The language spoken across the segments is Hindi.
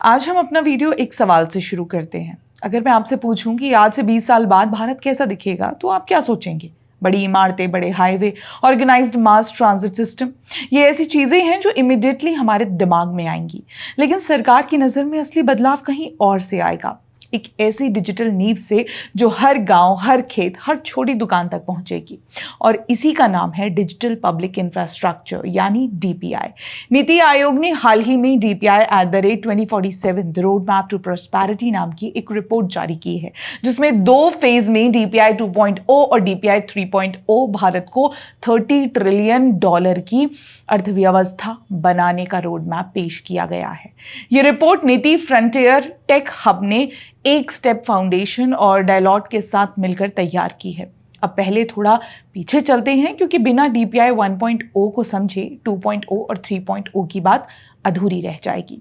आज हम अपना वीडियो एक सवाल से शुरू करते हैं। अगर मैं आपसे पूछूं कि आज से 20 साल बाद भारत कैसा दिखेगा, तो आप क्या सोचेंगे? बड़ी इमारतें, बड़े highway, organised mass transit system, ये ऐसी चीजें हैं जो इमिडिएटली हमारे दिमाग में आएंगी। लेकिन सरकार की नजर में असली बदलाव कहीं और से आएगा, एक ऐसी डिजिटल नींव से जो हर गांव, हर खेत, हर छोटी दुकान तक पहुंचेगी। और इसी का नाम है डिजिटल पब्लिक इंफ्रास्ट्रक्चर यानी डीपीआई। नीति आयोग ने हाल ही में DPI @2047 the road map to prosperity नाम की एक रिपोर्ट जारी की है, जिसमें 2 फेज में डीपीआई 2.0 और डीपीआई 3.0 भारत को $30 ट्रिलियन की अर्थव्यवस्था बनाने का रोड मैप पेश किया गया है। यह रिपोर्ट नीति फ्रंटियर टेक हब ने एक स्टेप फाउंडेशन और डायलॉट के साथ मिलकर तैयार की है। अब पहले थोड़ा पीछे चलते हैं, क्योंकि बिना डीपीआई 1.0 को समझे 2.0 और 3.0 की बात अधूरी रह जाएगी।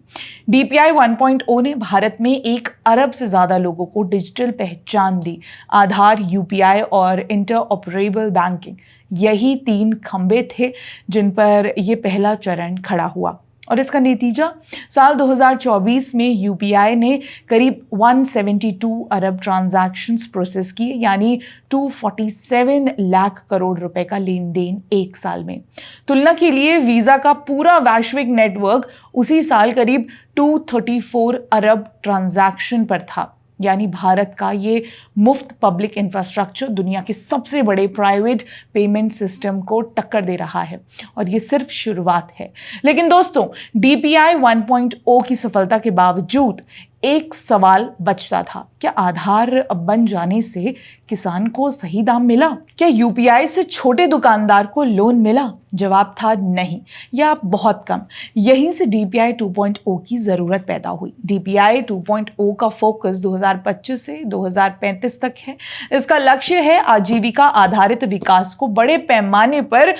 डीपीआई 1.0 ने भारत में 1 अरब से ज्यादा लोगों को डिजिटल पहचान दी। आधार, यूपीआई और इंटरऑपरेबल बैंकिंग, यही 3 खंबे थे जिन पर यह पहला चरण खड़ा हुआ। और इसका नतीजा साल 2024 में यूपीआई ने करीब 172 अरब ट्रांजैक्शंस प्रोसेस किए, यानी 247 लाख करोड़ रुपए का लेन देन एक साल में। तुलना के लिए वीजा का पूरा वैश्विक नेटवर्क उसी साल करीब 234 अरब ट्रांजैक्शन पर था। यानी भारत का ये मुफ्त पब्लिक इंफ्रास्ट्रक्चर दुनिया के सबसे बड़े प्राइवेट पेमेंट सिस्टम को टक्कर दे रहा है, और ये सिर्फ शुरुआत है। लेकिन दोस्तों, डीपीआई 1.0 की सफलता के बावजूद एक सवाल बचता था। क्या आधार बन जाने से किसान को सही दाम मिला? क्या यूपीआई से छोटे दुकानदार को लोन मिला? जवाब था नहीं, या बहुत कम। यहीं से डीपीआई 2.0 की जरूरत पैदा हुई। डीपीआई 2.0 का फोकस 2025 से 2035 तक है। इसका लक्ष्य है आजीविका आधारित विकास को बड़े पैमाने पर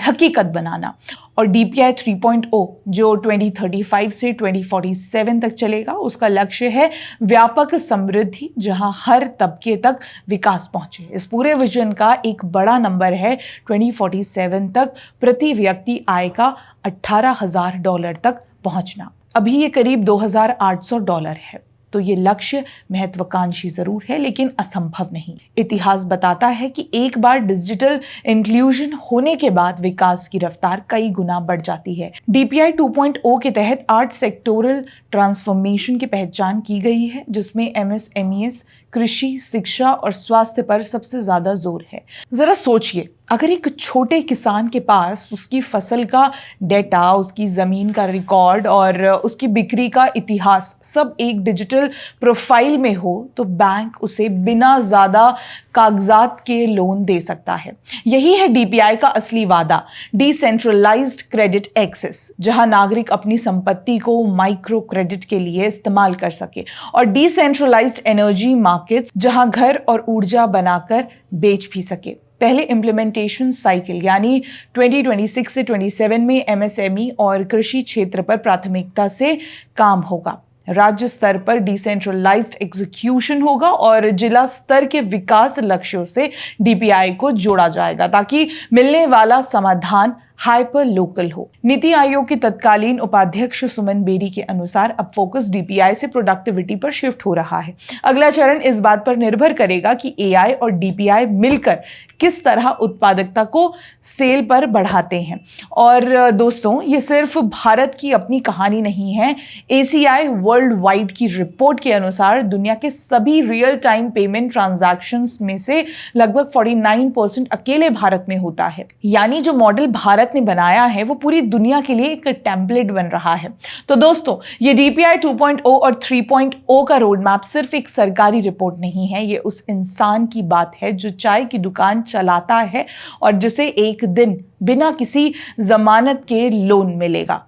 हकीकत बनाना। और डीपीआई 3.0 जो 2035 से 2047 तक चलेगा, उसका लक्ष्य है व्यापक समृद्धि, जहां हर तबके तक विकास पहुंचे। इस पूरे विजन का एक बड़ा नंबर है 2047 तक प्रति व्यक्ति आय का $18,000 तक पहुंचना। अभी ये करीब $2,800 है। तो ये लक्ष्य महत्वाकांक्षी जरूर है, लेकिन असंभव नहीं। इतिहास बताता है कि एक बार डिजिटल इंक्लूजन होने के बाद विकास की रफ्तार कई गुना बढ़ जाती है। डीपीआई 2.0 के तहत 8 सेक्टोरल ट्रांसफॉर्मेशन की पहचान की गई है, जिसमें एमएसएमईएस, कृषि, शिक्षा और स्वास्थ्य पर सबसे ज्यादा जोर है। जरा सोचिए, अगर एक छोटे किसान के पास उसकी फसल का डेटा, उसकी जमीन का रिकॉर्ड और उसकी बिक्री का इतिहास सब एक डिजिटल प्रोफाइल में हो, तो बैंक उसे बिना ज्यादा कागजात के लोन दे सकता है। यही है डीपीआई का असली वादा, डिसेंट्रलाइज्ड क्रेडिट एक्सेस, जहां नागरिक अपनी संपत्ति को माइक्रो क्रेडिट के लिए इस्तेमाल कर सके, और डिसेंट्रलाइज्ड एनर्जी मार्केट्स, जहां घर और ऊर्जा बनाकर बेच भी सके। पहले इम्प्लीमेंटेशन साइकिल यानी 2026 से 27 में एमएसएमई और कृषि क्षेत्र पर प्राथमिकता से काम होगा। राज्य स्तर पर डिसेंट्रलाइज्ड एग्जीक्यूशन होगा और जिला स्तर के विकास लक्ष्यों से डीपीआई को जोड़ा जाएगा, ताकि मिलने वाला समाधान हाइपर लोकल हो। नीति आयोग के तत्कालीन उपाध्यक्ष सुमन बेरी के अनुसार अब फोकस डीपीआई से प्रोडक्टिविटी पर शिफ्ट हो रहा है। अगला चरण इस बात पर निर्भर करेगा कि एआई और डीपीआई मिलकर किस तरह उत्पादकता को सेल पर बढ़ाते हैं। और दोस्तों, ये सिर्फ भारत की अपनी कहानी नहीं है। एसीआई वर्ल्ड वाइड की रिपोर्ट के अनुसार दुनिया के सभी रियल टाइम पेमेंट ट्रांजैक्शंस में से लगभग 49% अकेले भारत में होता है। यानी जो मॉडल भारत ने बनाया है वो पूरी दुनिया के लिए एक टेम्पलेट बन रहा है। तो दोस्तों, ये डीपीआई 2.0 और 3.0 का रोड मैप सिर्फ एक सरकारी रिपोर्ट नहीं है। ये उस इंसान की बात है जो चाय की दुकान चलाता है और जिसे एक दिन बिना किसी जमानत के लोन मिलेगा।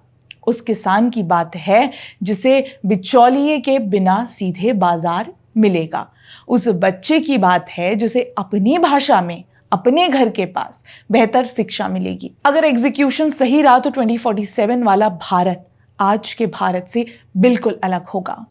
उस किसान की बात है जिसे बिचौलिए के बिना सीधे बाजार मिलेगा। उस बच्चे की बात है जिसे अपनी भाषा में अपने घर के पास बेहतर शिक्षा मिलेगी। अगर एग्जीक्यूशन सही रहा तो 2047 वाला भारत आज के भारत से बिल्कुल अलग होगा।